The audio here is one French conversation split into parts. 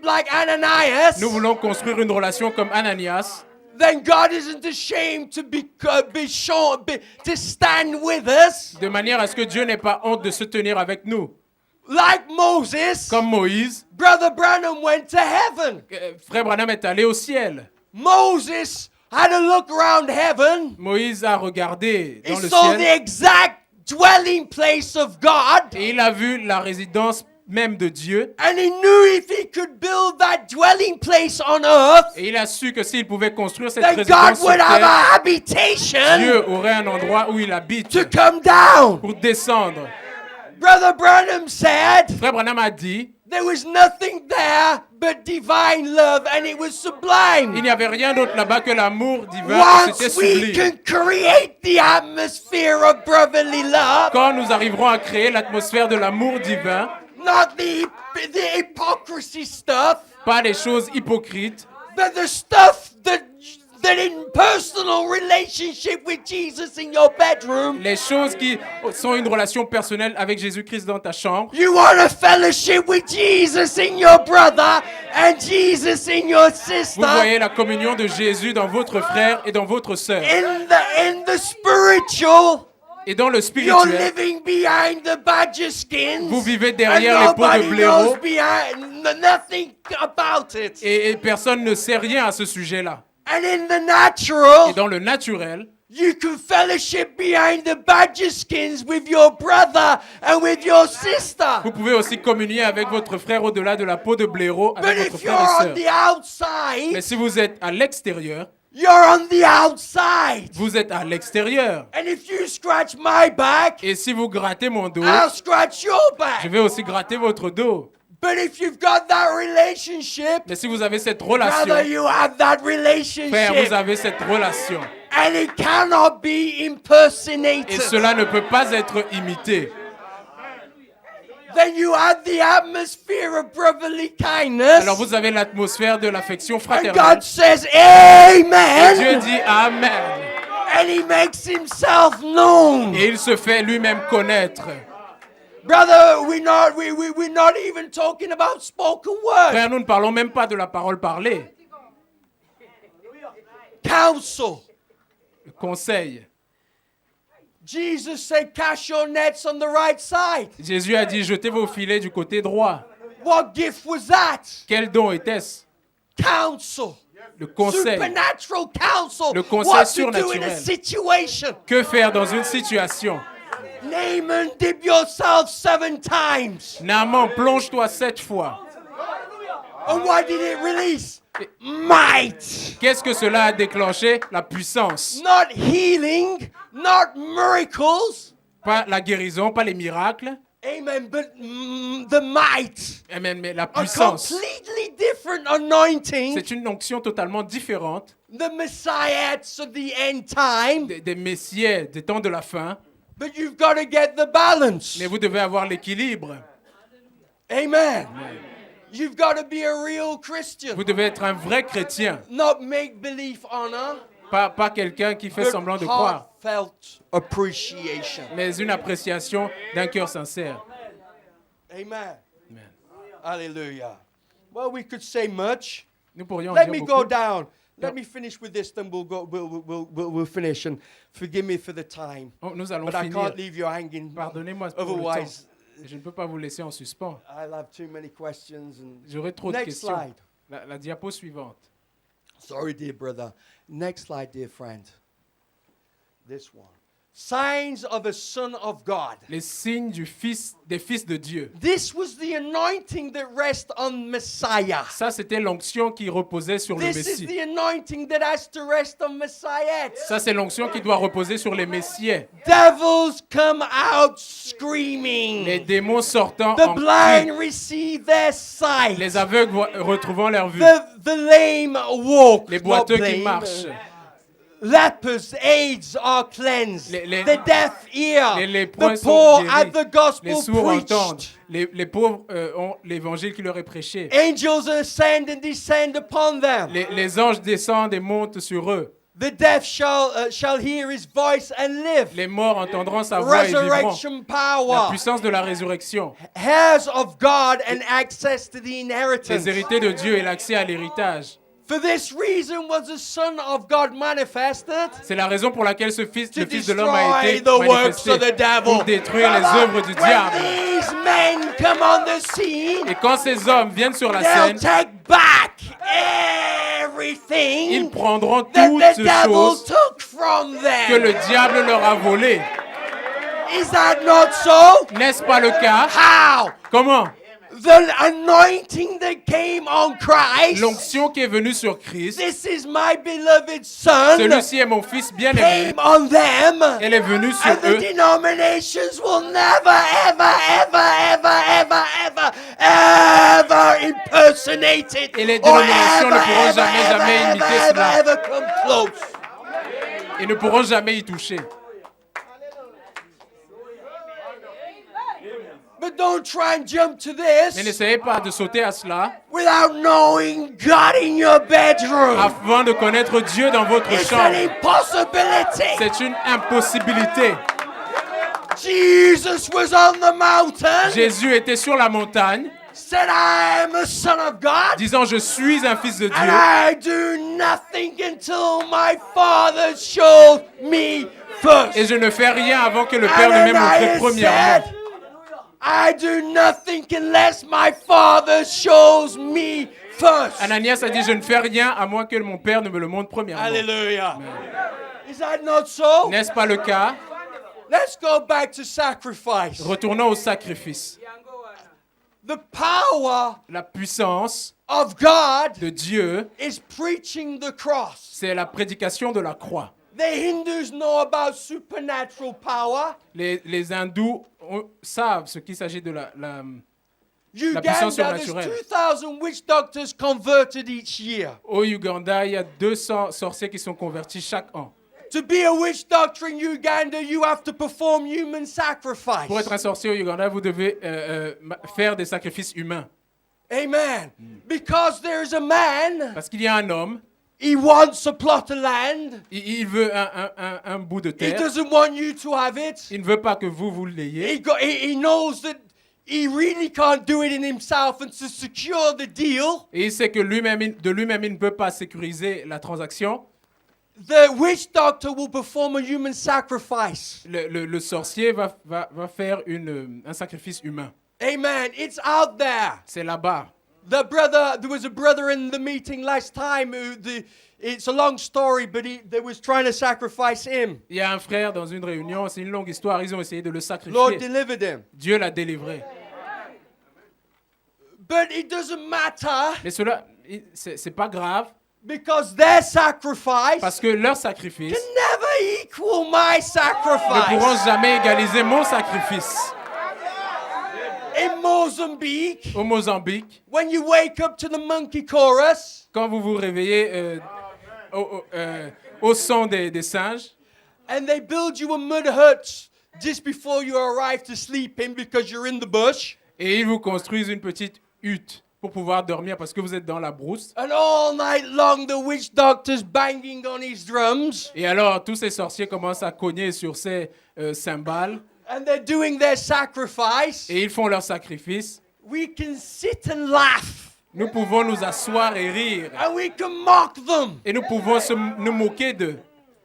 like Ananias, nous voulons construire une relation comme Ananias, then God isn't ashamed to to stand with us. de manière à ce que Dieu n'ait pas honte de se tenir avec nous. Like Moses, Comme Moïse, Brother Branham went to heaven. Frère Branham est allé au ciel. Moses had to look around heaven. Moïse a regardé He dans le saw the ciel exact dwelling place of God. et il a vu la résidence même de Dieu. And he knew if he could build that dwelling place on earth, Et il a su que s'il pouvait construire cette then God résidence sur would have terre, a habitation Dieu aurait un endroit où il habite to come down. pour descendre. Brother Branham said Frère Branham a dit, there was nothing there but divine love, and it was il sublime. n'y avait rien d'autre là-bas que l'amour divin, et c'était Once we sublime. can create the atmosphere of brotherly love, Quand nous arriverons à créer l'atmosphère de l'amour divin, not the hypocrisy stuff, pas les choses hypocrites, but the stuff that in personal relationship with Jesus in your bedroom. les choses qui sont une relation personnelle avec Jésus-Christ dans ta chambre. You want a fellowship with Jesus in your brother and Jesus in your sister. Vous voyez la communion de Jésus dans votre frère et dans votre sœur. In the spiritual, Et dans le you're spirituel, living behind the badger skins. vous vivez And derrière les peaux de nobody blaireau knows nothing about it. et personne ne sait rien à ce sujet-là. And in the natural, Et dans le naturel, you can fellowship behind the badger skins with your brother and with your sister. vous pouvez aussi communier avec votre frère au-delà de la peau de blaireau, But avec votre if you're frère on et the sœur. outside, Mais si vous êtes à l'extérieur, you're on the outside. vous êtes à l'extérieur. And if you scratch my back, Et si vous grattez mon dos, I'll scratch your je back. vais aussi gratter votre dos. But if you've got that relationship, Mais si vous avez cette brother, relation, you have that frère, relationship. vous avez cette relation. And it cannot be impersonated. Et cela ne peut pas être imité. Then you have the atmosphere of brotherly kindness. Alors vous avez l'atmosphère de l'affection And fraternelle. God says, Et Dieu Amen. dit Amen. And He makes Himself known. Et il se fait lui-même connaître. Brother, we're not even talking about spoken word. Frère, nous ne parlons même pas de la parole parlée. Counsel. Le conseil. Jesus said, cast your nets on the right side. Jésus a dit jetez vos filets du côté droit. What gift was that? Quel don était-ce? Counsel. Le conseil. Supernatural counsel. Le conseil What to do in a surnaturel. situation. Que faire dans une situation? Naaman, dip yourself 7 times. Naaman, plonge-toi 7 fois. And what did it release? Might. Qu'est-ce que cela a déclenché? La puissance. Not healing, not miracles. Pas la guérison, pas les miracles. Amen. But the might. Amen, mais la A puissance. completely different anointing. C'est une onction totalement différente The messiahs of the end time. des messiais des temps de la fin. But you've got to get the balance. Mais vous devez avoir l'équilibre. Amen. You've got to be a real Christian. Vous devez être un vrai chrétien. Not make-believe honor, Pas quelqu'un qui fait but semblant de croire. heartfelt appreciation. Mais une appréciation d'un cœur sincère. Amen. Amen. Hallelujah. Well, we could say much. Nous pourrions Let dire me beaucoup. go down. Let Yeah. me finish with this, then we'll finish. And forgive me for the time. Oh, nous allons But I finir. can't leave you hanging. Pardonnez-moi pour le Otherwise, temps. Je ne peux pas vous laisser en suspens. I'll have too many questions. And J'aurai trop de next questions. slide. La diapo suivante. Sorry, dear brother. Next slide, dear friend. This one. Signs of a son of God. Les signes des fils de Dieu. This was the anointing that rests on Messiah. Ça, c'était l'onction qui reposait sur le This is Messie. the anointing that has to rest on Messiah. Ça, c'est l'onction qui doit reposer sur les Messiais. Devils come out Les screaming. démons sortant The en blind cris. receive their sight. Les aveugles retrouvant leur vue. The lame walk. Les not boiteux qui lame. marchent. Lepers, AIDS are cleansed. Les- the deaf hear. les lépreux The sont poor guéris. have the gospel Les sourds entendent. preached. Les pauvres ont l'évangile qui leur est prêché. Angels ascend and descend upon them. Les anges descendent et montent sur eux. The deaf shall hear his voice and live. Les morts entendront sa voix et vivront. Resurrection La power. puissance de la résurrection. Heirs of God and access to the Les inheritance. hérités de Dieu et l'accès à l'héritage. For this reason was the Son of God manifested C'est la raison pour laquelle le Fils to de l'homme a destroy été the works manifesté of the devil. pour détruire les œuvres du When diable. these men come on the scene, Et quand ces hommes viennent sur la they'll scène, take back ils everything prendront that toutes the ces devil choses took from que them. le diable leur a volées. Is that not so? N'est-ce pas le cas? How? Comment? The anointing that came on Christ. L'onction qui est venue sur Christ, This is my beloved Son. celui-ci est mon Fils bien-aimé, Came on them. elle est venue sur And the eux. denominations will never, ever, ever, ever, ever, ever, ever impersonate it. Et les or dénominations ne pourront jamais, ever, jamais ever, imiter ever, cela. ever come close. Et ne pourront jamais y toucher. But don't try and jump to this Mais n'essayez pas de sauter à cela without knowing God in your bedroom. avant de connaître Dieu dans votre It's an chambre. impossibility. C'est une impossibilité. Jesus was on the mountain, Jésus était sur la montagne, said, I am a son of God, disant je suis un fils de and Dieu I do nothing until my Father shows me first. et je ne fais rien avant que le Père ne m'ait montré Ananias premièrement. said, I do nothing unless my Father shows me first. Ananias a dit je ne fais rien à moins que mon Père ne me le montre premièrement. Hallelujah. Is that not so? N'est-ce pas le cas? Let's go back to sacrifice. Retournons au sacrifice. The power La puissance of God de Dieu, is preaching the cross. c'est la prédication de la croix. The Hindus know about supernatural power. Les hindous savent ce qu'il s'agit de la puissance Uganda, there's surnaturelle. 2,000 witch doctors converted each year. Au Uganda, il y a 200 sorciers qui sont convertis chaque an. To be a witch doctor in Uganda, you have to perform human sacrifice. Pour être un sorcier au Uganda, vous devez faire des sacrifices humains. Amen. Because there's a man, Parce qu'il y a un homme, he wants a plot of land. il veut un bout de He terre. doesn't want you to have it. Il ne veut pas que vous l'ayez. He knows that he really can't do it in himself, and to secure the deal, Et il sait que de lui-même, il ne peut pas sécuriser la transaction. the witch doctor will perform a human sacrifice. Le sorcier va faire un sacrifice humain. Amen. It's out there. C'est là-bas. There was a brother in the meeting last time it's a long story, but they was trying to sacrifice him. Il y a un frère dans une réunion, c'est une longue histoire, ils ont essayé de le Lord sacrifier. delivered him. Dieu l'a délivré. But it doesn't matter Mais cela, c'est pas grave, because their sacrifice parce que leur sacrifice can never equal my ne pourront sacrifice. jamais égaliser mon sacrifice. In Mozambique, Au Mozambique, when you wake up to the monkey chorus quand vous vous réveillez au son des singes, and they build you a mud hut just before you arrive to sleep in because you're in the bush, et ils vous construisent une petite hutte pour pouvoir dormir parce que vous êtes dans la brousse. and all night long the witch doctor's banging on his drums, Et alors, tous ces sorciers commencent à cogner sur ces cymbales and they're doing their sacrifice, et ils font leur sacrifice. we can sit and laugh, Nous pouvons nous asseoir et rire. and we can mock them, Et nous pouvons nous moquer d'eux.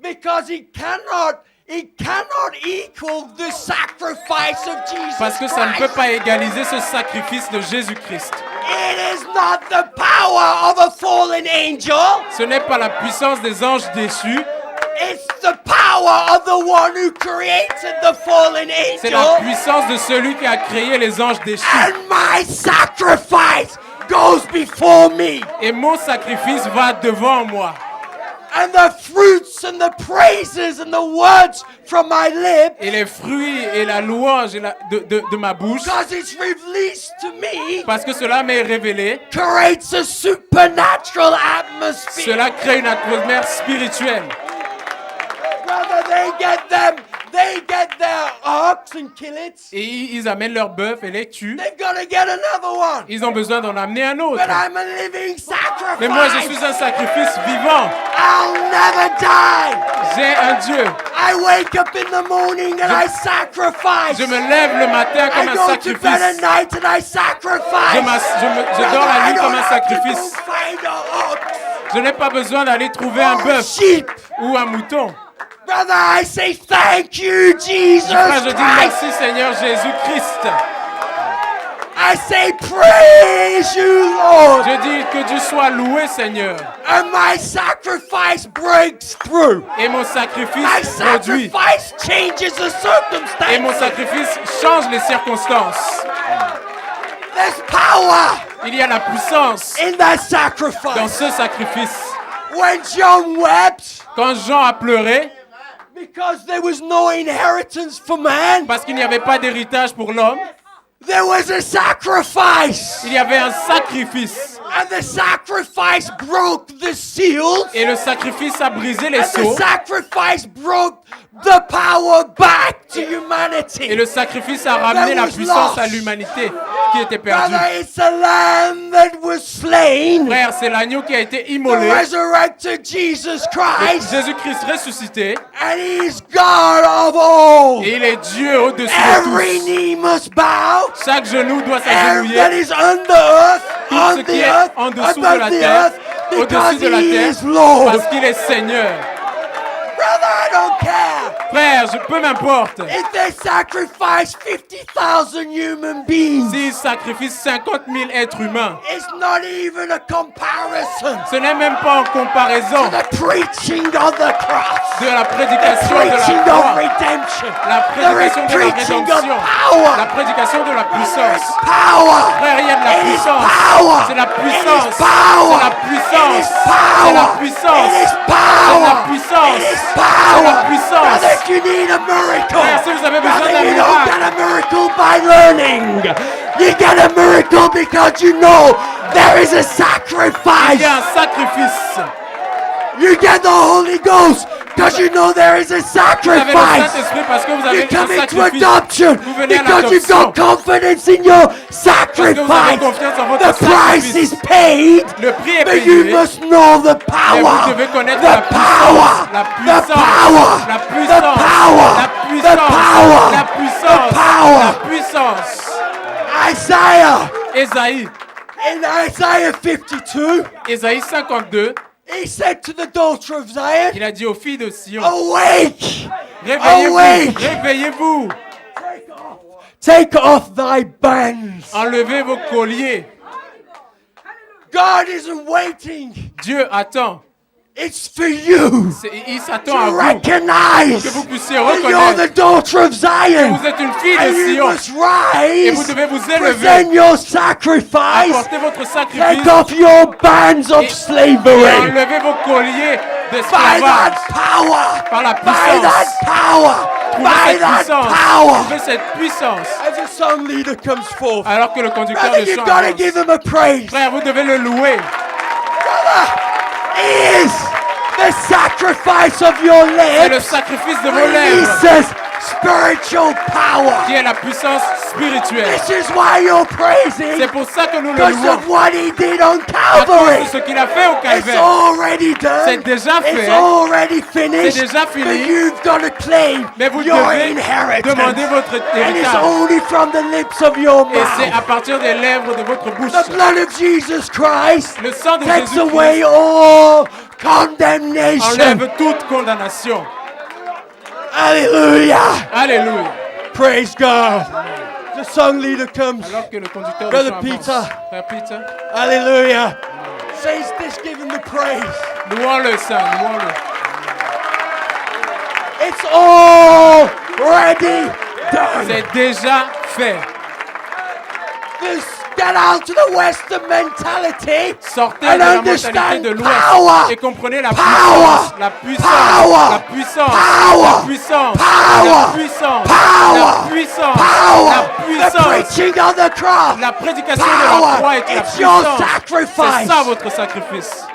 because he cannot equal the sacrifice of Jesus Parce que ça ne peut Christ. pas égaliser ce sacrifice de Jésus-Christ. It is not the power of a fallen angel. Ce n'est pas la puissance des anges déchus. It's the power of the one who created the fallen C'est la angel. puissance de celui qui a créé les anges déchus. And my sacrifice goes before me. Et mon sacrifice va devant moi. And the fruits and the praises and the words from my lips, Et les fruits et la louange de ma bouche, because it's released to me, parce que cela m'est révélé, creates a supernatural atmosphere. cela crée une atmosphère spirituelle. Brother, they get them they get their ox and kill it. Et ils amènent leur bœuf et les tuent. They've got to get another one. Ils ont besoin d'en amener un autre. But I'm a living sacrifice. Mais moi, je suis un sacrifice vivant. I'll never die. J'ai un Dieu. I wake up in the morning and I sacrifice. Je me lève le matin comme I un go to bed at sacrifice. night and I sacrifice. Je dors la nuit comme un sacrifice. Find a ox. Je n'ai pas besoin d'aller trouver un Or a bœuf sheep. ou un mouton. Brother, I say thank you, Jesus Frère, je dis Christ. merci Seigneur Jésus-Christ. I say praise you, Lord. Je dis que Dieu soit loué Seigneur. And my sacrifice breaks through. Et mon My sacrifice produit. sacrifice changes the Et mon circumstances. sacrifice change les circonstances. There's power Il y a la puissance in that dans sacrifice. ce sacrifice. When John wept Quand Jean a pleuré, because there was no inheritance for man, parce qu'il n'y avait pas d'héritage pour l'homme, there was a sacrifice. il y avait un sacrifice. And the sacrifice broke the seals. Et le sacrifice a brisé les And the sceaux. sacrifice broke the power back to Et humanity. le sacrifice a ramené la was puissance à lost. l'humanité qui était perdue. Brother, it's a lamb that was slain. Frère, c'est l'agneau qui a été The immolé. resurrected Jesus Christ. Jésus-Christ ressuscité. And he's God of all. Et il est Dieu au-dessus de Every tous. knee must bow. Chaque genou doit Every that s'agenouiller. is under earth, Tout on ce the qui est earth, en dessous de above la the terre, earth, because au-dessus de la he terre, is Lord. parce qu'il est Seigneur. Brother, I don't care. Frère, peu m'importe. If they sacrifice 50,000 human beings, S'il sacrifie 50 000 êtres humains, it's not even a comparison ce n'est même pas en comparaison to the preaching of the cross, de la the prédication de preaching la of croix, redemption, la the prédication de la preaching of rédemption, la power. prédication de la There's puissance. power. Frère, il y a de la It is puissance. power. C'est la It puissance. is power. C'est la puissance. It is C'est power. la puissance. It is C'est power. la puissance. It is C'est power. la puissance. Brother, if you need a miracle, Frère, si vous avez besoin brother, d'un you don't miracle, get a miracle by learning. You get a miracle because you know there is a il sacrifice. y a un sacrifice. You get the Holy Ghost because you know there is a Vous avez le sacrifice. Saint-Esprit parce que vous You avez come un into sacrifice. adoption Vous venez à because you've l'adoption. got confidence in your Parce que vous avez sacrifice. confiance en votre The price sacrifice. is paid, Le prix est but you payé. must know the Mais power. vous devez connaître The la power. puissance. La The puissance. power. La The puissance. power. La The puissance. power. La puissance. The power. La puissance. Isaiah, Ésaïe. in Isaiah 52, Ésaïe 52. he said to the daughter of Zion, Il a dit aux filles de Sion, awake, réveillez-vous, awake. réveillez-vous, Take off thy bands. enlevez vos colliers. God isn't waiting. Dieu attend. It's for you Il s'attend à to vous, recognize que vous puissiez that you're reconnaître the daughter of que Zion. vous êtes une fille And de you Sion. must Et vous rise, devez vous élever, present your sacrifice, apporter votre take sacrifice off your bands of et slavery. enlevez vos colliers By d'esclavage that power, par la by puissance. that power, Trouvez by cette that puissance. power. Trouvez cette puissance. As a song leader comes forth, Alors que le conducteur brother, de you've chant got to avance. give him a praise. Frère, vous devez le louer. Brother, he is the sacrifice of your C'est le lips. sacrifice de vos lèvres Releases spiritual power. qui est la puissance spirituelle. This is why you're praising, C'est pour ça que nous le because louons. of what he did on À cause Calvary. de ce qu'il a fait au It's calvaire. already done. C'est déjà It's fait. already finished. C'est déjà fini. But you've got to claim Mais vous your devez inheritance. demander votre And it's héritage. only from the lips of your Et c'est mouth. à partir des lèvres de votre bouche. The blood of Jesus Christ Le sang de takes Jésus away all condemnation. enlève toute condamnation. Hallelujah. Alléluia. Praise God. The song leader comes. Alors que le conducteur de Brother chant Peter. avance. Frère Peter, Hallelujah. Says this, give him the praise. louons-le, Saint, louons-le. It's already done. C'est déjà fait. Just get out to the Western mentality Sortez and de la mentalité understand de l'Ouest power. et comprenez la Power. puissance, la puissance, Power. la puissance, Power. la puissance, Power. la puissance, Power. la puissance, Power. la The puissance, preaching of the cross. la prédication de la croix Power. est la It's your puissance. sacrifice. C'est ça votre sacrifice.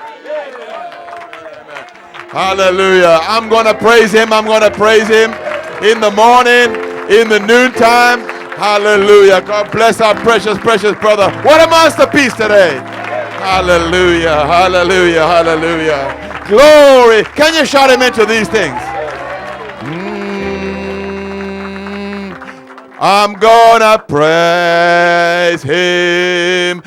Hallelujah. I'm going to praise him. I'm going to praise him. in the morning, in the noontime. Hallelujah. God bless our precious, precious brother. What a masterpiece today. Hallelujah, hallelujah, hallelujah. Glory. Can you shout amen to these things? I'm gonna praise him.